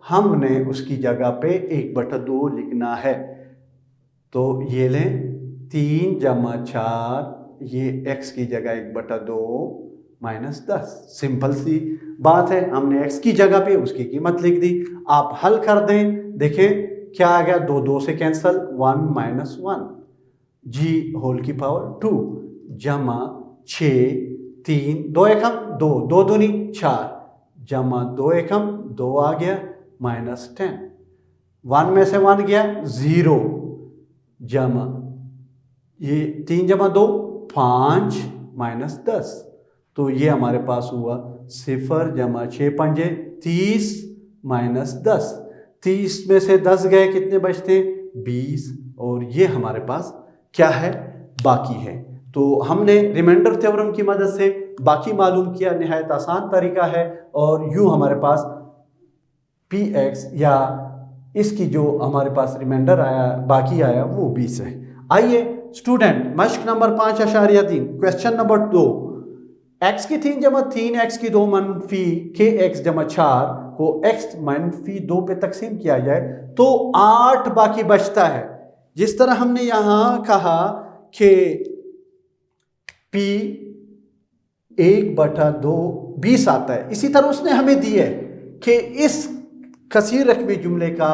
हमने उसकी जगह पे 1/2 लिखना है। तो ये लें 3 जमा 4, ये x की जगह 1/2 - 10। सिंपल सी बात है, हमने x की जगह पे उसकी कीमत लिख दी। आप हल कर दें, देखें क्या आ गया, 2 2 से कैंसल, 1 - 1 g होल की पावर 2 जमा 6 3 2 एकम 2 2 दूनी 4 जमा 2 एकम 2 आ गया -10। 1 में से 1 गया 0 जमा ये 3 जमा 2 5 - 10। तो ये हमारे पास हुआ 0 जमा 6 पंजे 30 - 10। 30 में से 10 गए, कितने बचते, 20। और ये हमारे पास क्या है, बाकी है। तो हमने रिमाइंडर थ्योरम की मदद से बाकी मालूम किया, निहायत आसान तरीका है। और यूँ हमारे पास पी एक्स या इसकी जो हमारे पास रिमाइंडर आया, बाकी आया, वो 20 है। आइए स्टूडेंट, मश्क नंबर 5.3 क्वेश्चन नंबर 2, x की 3 जमा 3 x की 2 मनफी के x जमा 4 को x - 2 पे तकसीम किया जाए तो 8 बाकी बचता है। जिस तरह हमने यहां कहा कि p 1/2 20 आता है, इसी तरह उसने हमें दी है कि इस कसीर रकमी जुमले का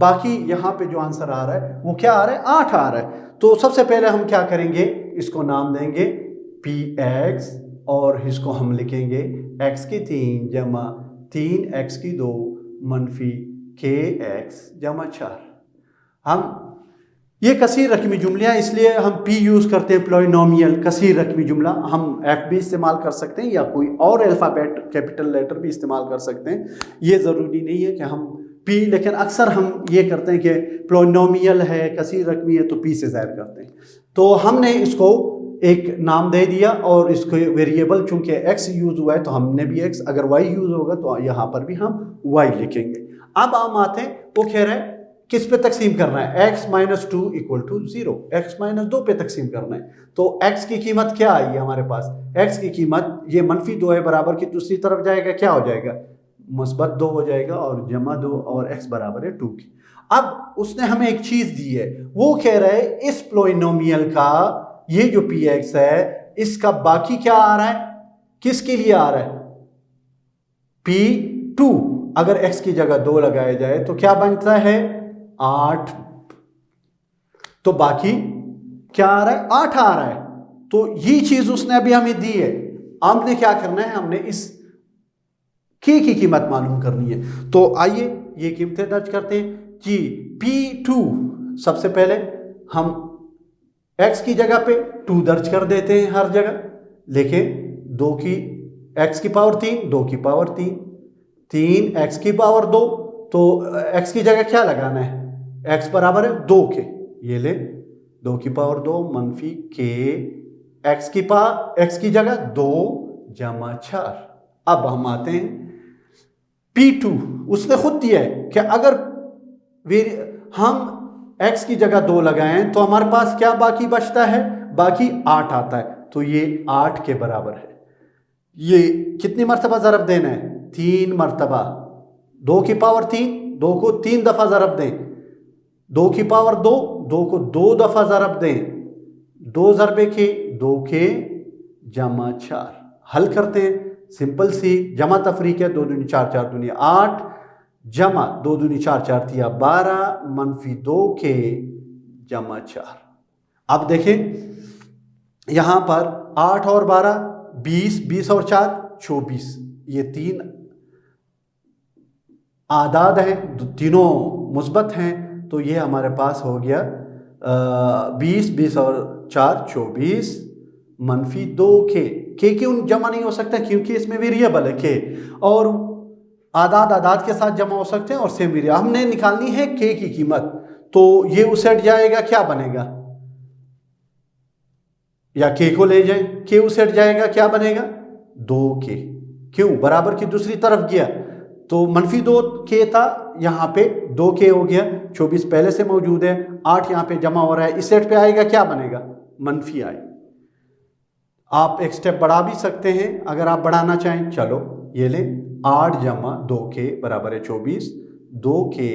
बाकी यहाँ पे जो आंसर आ रहा है वो क्या आ रहा है, 8 आ रहा है। तो सबसे पहले हम क्या करेंगे, इसको नाम देंगे पी एक्स और इसको हम लिखेंगे x की 3 जमा 3 x की 2 मनफी के x जमा 4। हम ये कसीर रकमी जुमले हैं, इसलिए हम p यूज़ करते हैं, पॉलिनोमियल कसीर रकमी जुमला। हम f भी इस्तेमाल कर सकते हैं या कोई और अल्फ़ाबेट कैपिटल लेटर भी इस्तेमाल कर सकते हैं, ये ज़रूरी नहीं है कि हम p, लेकिन अक्सर हम ये करते हैं कि पॉलिनोमियल है, कसीर रकमी है, तो p से ज़ाहिर करते हैं। तो हमने इसको एक नाम दे दिया और इसको वेरिएबल चूंकि x यूज़ हुआ है तो हमने भी x, अगर y यूज़ होगा तो यहाँ पर भी हम y लिखेंगे। अब हम आते हैं, वो कह रहे हैं किस पे तकसीम करना है, x - 2 = 0, x - 2 पे तकसीम करना है। तो x की कीमत क्या आई हमारे पास, x की कीमत ये -2 है, बराबर की दूसरी तरफ जाएगा, क्या हो जाएगा, मुस्बत 2 हो जाएगा और जमा 2 और x बराबर है 2 की। अब उसने हमें एक चीज़ दी है, वो कह रहा है इस पॉलिनोमियल का ये जो पी एक्स है इसका बाकी क्या आ रहा है, किसके लिए आ रहा है, P2। अगर x की जगह 2 लगाया जाए तो क्या बनता है, 8। तो बाकी क्या आ रहा है, 8 आ रहा है। तो ये चीज उसने अभी हमें दी है, हमने क्या करना है, हमने इस की कीमत मालूम करनी है। तो आइए ये कीमतें दर्ज करते हैं जी। P2 सबसे पहले हम x की जगह पे 2 दर्ज कर देते हैं हर जगह, लेकिन 2 की x की पावर 3, 2 की पावर 3, 3 x की पावर 2। तो x की जगह क्या लगाना है, x बराबर है 2 के, ये ले 2 की पावर 2 मनफी के x की जगह 2 जमा 4। अब हम आते हैं P2, उसने खुद दिया है कि अगर हम x की जगह 2 लगाएं तो हमारे पास क्या बाकी बचता है, बाकी 8 आता है। तो ये 8 के बराबर है। ये कितनी मरतबा ज़रब देना है, 3 मरतबा। 2 की पावर 3, 2 को 3 दफ़ा ज़रब दें, 2 की पावर 2 2 को 2 दफ़ा ज़रब दें, 2 ज़रबे के 2 के जमा 4, हल करते हैं, सिंपल सी जमा तफरीक है, 2 दूनी 4, 4 दूनी 8, जमा 2 दूनी 4, 4 तिया 12, मनफी 2 के जमा 4। अब देखें यहाँ पर 8 और 12 20, 20 और 4 24, ये 3 आदाद हैं, तीनों मुस्बत हैं, तो ये हमारे पास हो गया 20, 20 और 4 24, मनफी 2 के क्यों जमा नहीं हो सकता, क्योंकि इसमें वेरिएबल है के, और आदाद के साथ जमा हो सकते हैं और सेम वेरिएबल। हमने निकालनी है के की कीमत, तो ये उस हट जाएगा, क्या बनेगा, या के को ले जाए, के उस हट जाएगा, क्या बनेगा 2 के, क्यों बराबर की दूसरी तरफ गया, तो मनफी 2 के था, यहाँ पे 2 के हो गया, 24 पहले से मौजूद है, 8 यहाँ पे जमा हो रहा है, इस सेट पे आएगा, क्या बनेगा मनफी आए। आप एक स्टेप बढ़ा भी सकते हैं अगर आप बढ़ाना चाहें, चलो ये लें, 8 जमा 2 के बराबर है 24, 2 के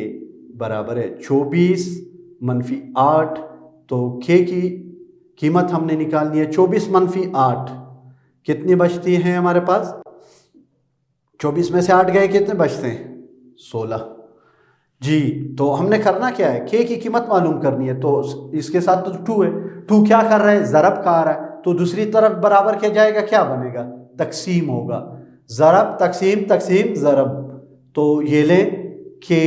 बराबर है 24, मनफी 8, तो के की कीमत हमने निकालनी है 24 मनफी 8, कितनी बचती हैं हमारे पास, 24 में से 8 गए, कितने बचते हैं 16 जी। तो हमने करना क्या है, के की कीमत मालूम करनी है, तो इसके साथ तो 2 है, 2 क्या कर रहा है, ज़रब का आ रहा है, तो दूसरी तरफ बराबर क्या जाएगा, क्या बनेगा तकसीम होगा, ज़रब तकसीम तकसीम ज़रब, तो ये ले के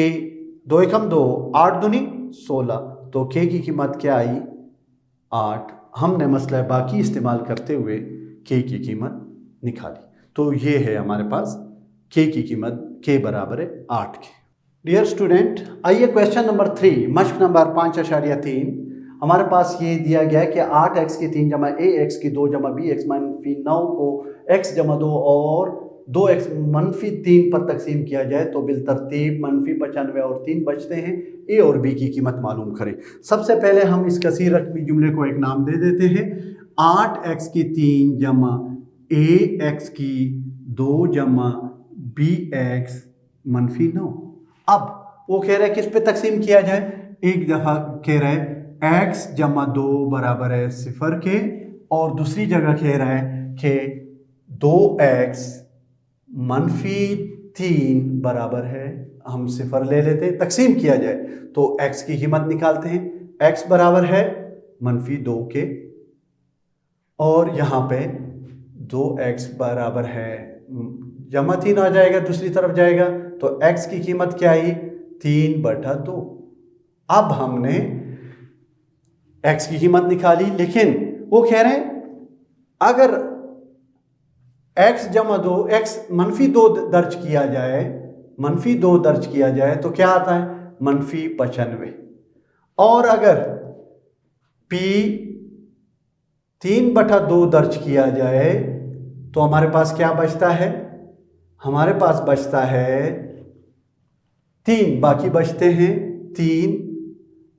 2 एकम 2, 8 दूनी 16, तो के की कीमत क्या आई 8। हमने मसला बाकी इस्तेमाल करते हुए के की कीमत निकाली, तो ये है हमारे पास के की कीमत, के बराबर है 8 के। डियर स्टूडेंट, आइए क्वेश्चन नंबर 3 मश्क नंबर 5.3, हमारे पास ये दिया गया है कि 8x की 3 जमा ax की 2 जमा bx मनफी 9 को x जमा 2 और 2x मनफी 3 पर तकसीम किया जाए तो बिल तरतीब मनफी 95 और 3 बचते हैं, a और b की कीमत मालूम करें। सबसे पहले हम इस कसीर रकमी जुमले को एक नाम दे देते हैं, 8x की 3 जमा ax की 2 जमा bx मनफी 9। अब वो कह रहा है किस पे तकसीम किया जाए, एक दफ़ा कह रहा है x जमा 2 बराबर है 0 के, और दूसरी जगह कह रहा है कि 2x मनफी 3 बराबर है, हम 0 ले लेते हैं, तकसीम किया जाए तो x की कीमत निकालते हैं, x बराबर है मनफी 2 के, और यहाँ पे 2x बराबर है जमा 3 आ जाएगा, दूसरी तरफ जाएगा, तो x की कीमत क्या आई 3/2। अब हमने x की कीमत निकाली, लेकिन वो कह रहे हैं अगर x जमा 2 x मनफी 2 दर्ज किया जाए, मनफी 2 दर्ज किया जाए तो क्या आता है मनफी 95, और अगर p 3/2 दर्ज किया जाए तो हमारे पास क्या बचता है, हमारे पास बचता है 3, बाकी बचते हैं 3।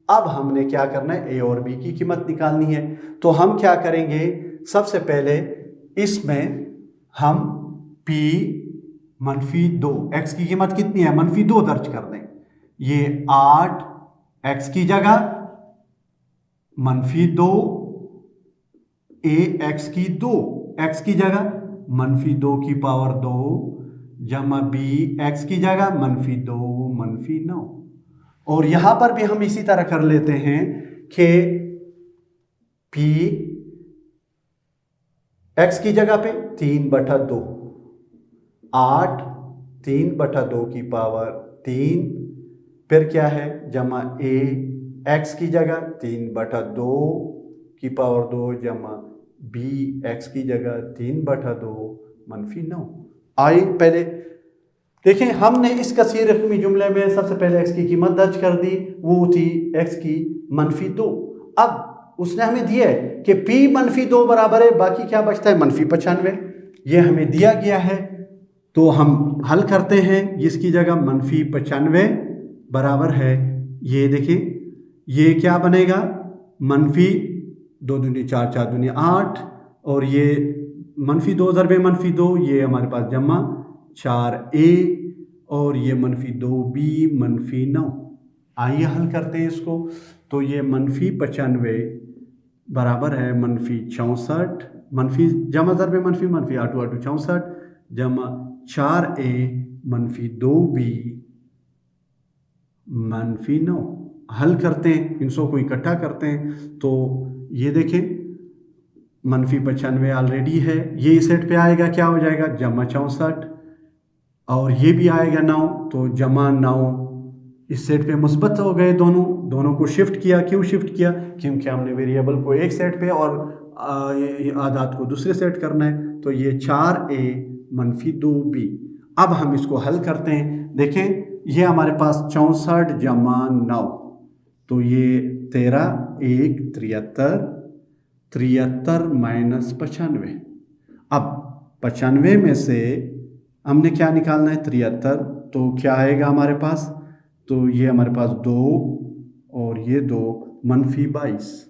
अब हमने क्या करना है, ए और बी की कीमत निकालनी है, तो हम क्या करेंगे, सबसे पहले इसमें हम p मनफी 2, x की कीमत कितनी है मनफी 2 दर्ज कर दें, ये 8 x की जगह मनफी 2 ax की 2 x की जगह मनफी 2 की पावर 2 जमा b x की जगह मनफी 2 मनफी 9, और यहां पर भी हम इसी तरह कर लेते हैं कि p x की जगह पे 3/2, 8 3/2 की पावर 3, फिर क्या है जमा a x की जगह 3/2 की पावर 2 जमा b x की जगह 3/2 मनफी 9। आइए पहले देखें, हमने इस कसीर रकमी जुमले में सबसे पहले x की कीमत दर्ज कर दी, वो थी x की मनफी 2। अब उसने हमें दिया है कि p मनफी 2 बराबर है, बाकी क्या बचता है मनफी 95, ये हमें दिया गया है, तो हम हल करते हैं, जिसकी जगह मनफी 95 बराबर है, ये देखें ये क्या बनेगा मनफी 2 दूनी 4, 4 दूनी 8, और ये मनफी 2 ज़रबे मनफी 2, ये हमारे पास जमा 4a, और ये मनफी 2b मनफी 9। आइए हल करते हैं इसको, तो ये -95 बराबर है -64, मनफी जमा ज़रब मनफी मनफी आटू आटू 64 जमा 4a -2b -9। हल करते हैं, इन सौ को इकट्ठा करते हैं तो ये देखें -95 ऑलरेडी है, ये इस सेट पे आएगा क्या हो जाएगा जमा 64 और ये भी आएगा 9 तो जमा 9। इस सेट पे मुस्बत हो गए, दोनों को शिफ्ट किया। क्यों शिफ्ट किया? क्योंकि हमने वेरिएबल को एक सेट पे और आदात को दूसरे सेट करना है। तो ये 4a -2b। अब हम इसको हल करते हैं। देखें ये हमारे पास 64 जमा 9 तो ये 13 1 73 73 -95। अब 95 में से हमने क्या निकालना है 73, तो क्या आएगा हमारे पास? तो ये हमारे पास 2 और ये 2 -22,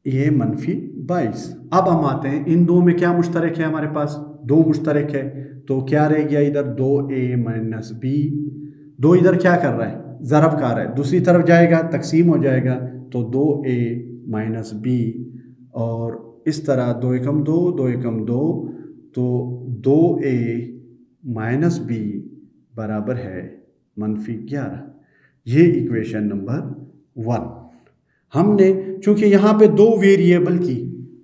ये -22। अब हम आते हैं इन दो में क्या मुश्तरक है हमारे पास? 2 मुश्तरक है तो क्या रह गया इधर 2a - b। 2 इधर क्या कर रहा है? ज़रब कर रहा है, दूसरी तरफ जाएगा तकसीम हो जाएगा तो 2a - b और इस तरह 2 एकम 2 2 एकम 2 तो 2a - b बराबर है -11। ये इक्वेशन नंबर 1। हमने चूंकि यहाँ पे 2 वेरिएबल की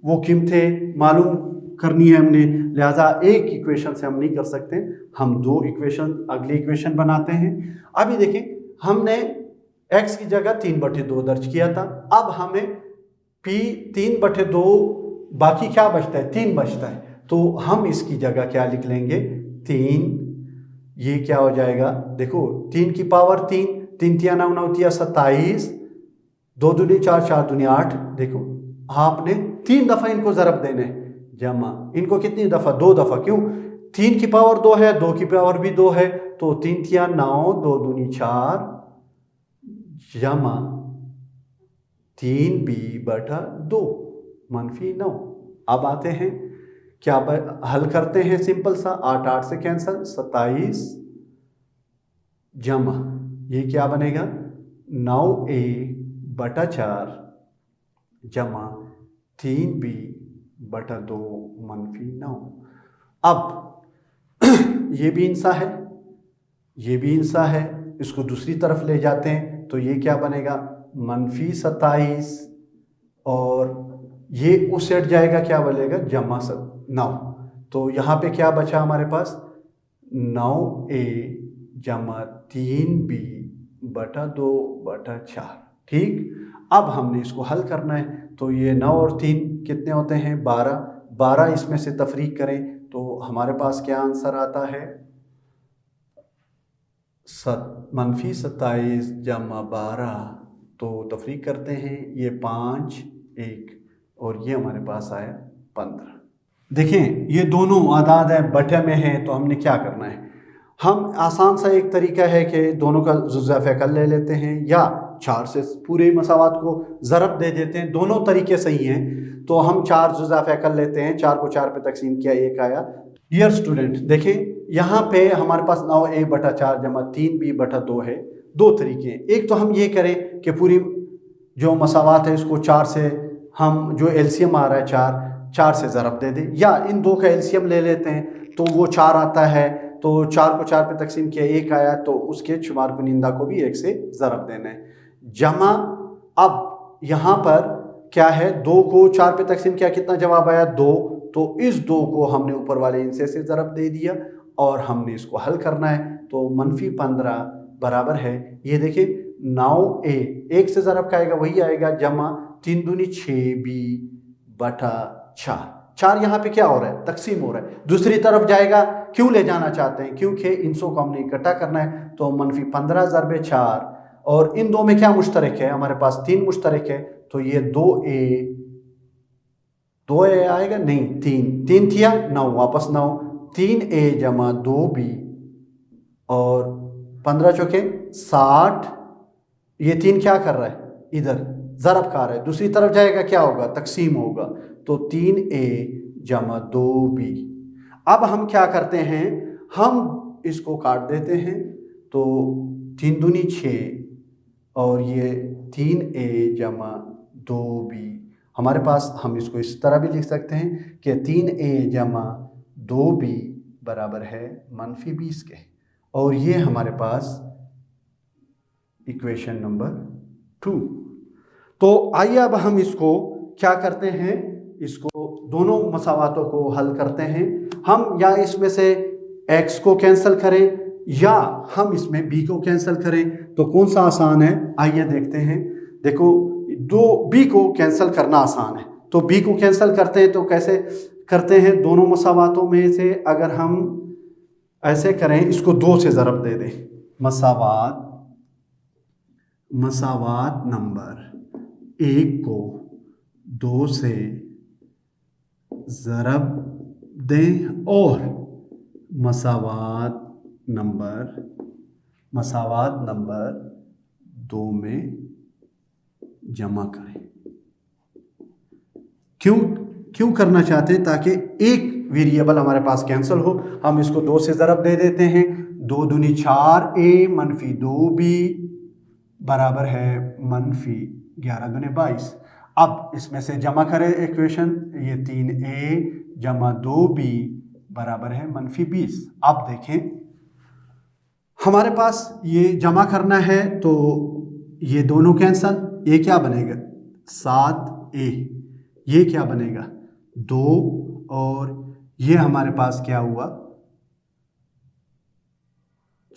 वो कीमतें मालूम करनी है हमने, लिहाजा एक इक्वेशन से हम नहीं कर सकते, हम 2 इक्वेशन अगली इक्वेशन बनाते हैं। अभी देखें हमने x की जगह 3/2 दर्ज किया था। अब हमें p 3/2 बाकी क्या बचता है? 3 बचता है। तो हम इसकी जगह क्या लिख लेंगे? 3। ये क्या हो जाएगा? देखो 3 की पावर 3, 3 तिया 9 9 तिया 27, 2 दूनी 4 4 दूनी 8। देखो आपने 3 दफ़ा इनको ज़रब देने हैं, जमा इनको कितनी दफ़ा? 2 दफ़ा। क्यों? 3 की पावर 2 है, 2 की पावर भी 2 है, तो 3 तिया 9 2 दूनी 4 जमा 3b/2 -9। अब आते हैं क्या हल करते हैं सिंपल सा, 8 8 से कैंसिल, 27 जमा ये क्या बनेगा 9a/4 जमा 3b/2 -9। अब ये भी इंसा है, ये भी इंसा है, इसको दूसरी तरफ ले जाते हैं तो ये क्या बनेगा -27 और ये उस सेट जाएगा क्या बनेगा जमा 9। तो यहाँ पे क्या बचा हमारे पास 9a जमा 3b/2/4। ठीक, अब हमने इसको हल करना है तो ये 9 और 3 कितने होते हैं 12। 12 इसमें से तफरीक करें तो हमारे पास क्या आंसर आता है -27 जमा 12। तो तफरीक करते हैं ये 5 1 और ये हमारे पास आया 15। देखें ये दोनों आदाद हैं बटे में हैं, तो हमने क्या करना है, हम आसान सा एक तरीका है कि दोनों का जुज़ा फ़ैकल ले लेते हैं या 4 से पूरे मसावात को ज़रब दे देते हैं। दोनों तरीके सही हैं। तो हम 4 जुज़ा फ़ैकल लेते हैं, 4 को 4 पे तकसीम किया, 1 आया। डियर स्टूडेंट देखें यहाँ पे हमारे पास 9a/4 जमा 3b/2 है। 2 तरीके हैं, एक तो हम ये करें कि पूरी जो मसावात है इसको 4 से हम जो एलसीएम आ रहा है 4 से ज़रब दे दें, या इन 2 का एलसीएम ले लेते हैं तो वो 4 आता है, तो 4 को 4 पे तकसीम किया 1 आया, तो उसके शुमार कुनिंदा को भी 1 से ज़रब देना है। जमा अब यहाँ पर क्या है 2 को 4 पे तकसीम किया, कितना जवाब आया 2, तो इस 2 को हमने ऊपर वाले इंसे से ज़रब दे दिया और हमने इसको हल करना है। तो -15 बराबर है, ये देखिए 9a 1 से ज़रब का आएगा वही आएगा जमा 3 दूनी 6b/4। 4 यहाँ पे क्या हो रहा है तकसीम हो रहा है, दूसरी तरफ जाएगा। क्यों ले जाना चाहते हैं? क्योंकि इन सौ को हमने इकट्ठा करना है। तो -15 ज़रब 4 और इन 2 में क्या मुश्तरक है हमारे पास 3 मुश्तरक है, तो ये 2a आएगा नहीं 3 थिया 9 वापस 9 3a जमा 2b और 15 चौके 60। ये 3 क्या कर रहा है इधर ज़रब का रहा है, दूसरी तरफ जाएगा क्या होगा तकसीम होगा, तो 3a जमा 2b। अब हम क्या करते हैं, हम इसको काट देते हैं तो 3 दूनी 6 और ये 3a जमा 2b, हमारे पास हम इसको इस तरह भी लिख सकते हैं कि 3a जमा 2b बराबर है -20 के। और ये हमारे पास इक्वेशन नंबर 2। तो आइए अब हम इसको क्या करते हैं, इसको दोनों मसावातों को हल करते हैं। हम या इसमें से x को कैंसिल करें या हम इसमें b को कैंसिल करें, तो कौन सा आसान है, आइए देखते हैं। देखो, b को कैंसिल करना आसान है, तो b को कैंसिल करते हैं तो कैसे करते हैं, दोनों मसावातों में से अगर हम ऐसे करें, इसको 2 से ज़रब दे दें, मसावात नंबर 1 को 2 से ज़रब दें और मसावात नंबर 2 में जमा करें। क्यों करना चाहते हैं, ताकि एक वेरिएबल हमारे पास कैंसिल हो। हम इसको 2 से ज़रब दे देते हैं, 2 दूनी 4a - 2b बराबर है -11 दूनी 22। अब इसमें से जमा करें इक्वेशन, ये 3a जमा 2b बराबर है -20। अब देखें, हमारे पास ये जमा करना है तो ये दोनों कैंसल, ये क्या बनेगा 7a, ये क्या बनेगा 2, और ये हमारे पास क्या हुआ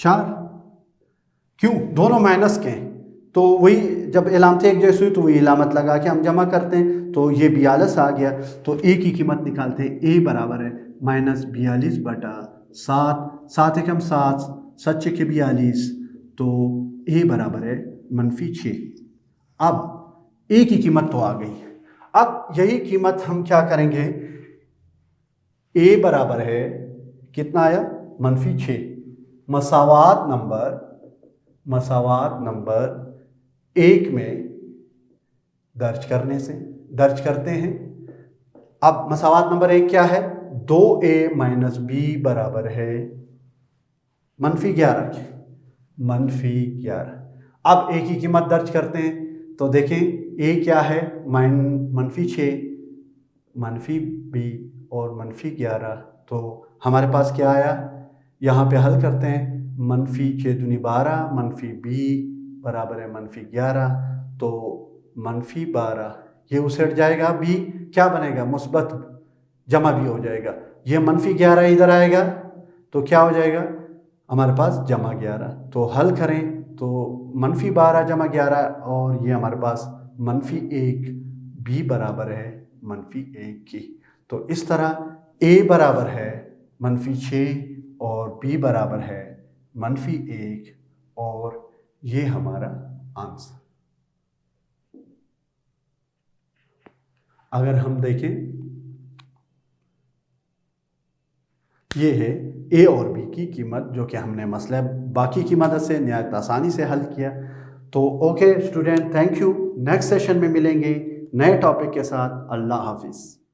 4। क्यों, दोनों माइनस के, तो वही जब इलामत एक जैसी हुई तो वही इलामत लगा के हम जमा करते हैं, तो ये 42 आ गया। तो a की कीमत निकालते हैं, a बराबर है -42 बटा 7, 7 एकम 7, 7 छके 42, तो a बराबर है -6। अब a की कीमत तो आ गई, अब यही कीमत हम क्या करेंगे, a बराबर है कितना आया -6, मसावात नंबर 1 में दर्ज करते हैं। अब मसावात नंबर 1 क्या है, 2a - b बराबर है -11 के, -11। अब a की कीमत दर्ज करते हैं, तो देखें a क्या है -6, -b और -11, तो हमारे पास क्या आया, यहाँ पे हल करते हैं, -6 दूनी 12, -b बराबर है -11, तो -12 ये उछट जाएगा, b क्या बनेगा मुस्बत जमा भी हो जाएगा, ये -11 इधर आएगा तो क्या हो जाएगा हमारे पास जमा 11। तो हल करें तो -12 जमा 11, और ये हमारे पास -1, b बराबर है -1 की। तो इस तरह a बराबर है -6 और b बराबर है -1, और ये हमारा आंसर। अगर हम देखें, ये है a और b की कीमत, जो कि हमने मसले बाकी की मदद से निहायत आसानी से हल किया। तो okay student, thank you. Next session में मिलेंगे नए टॉपिक के साथ। अल्लाह हाफिज़।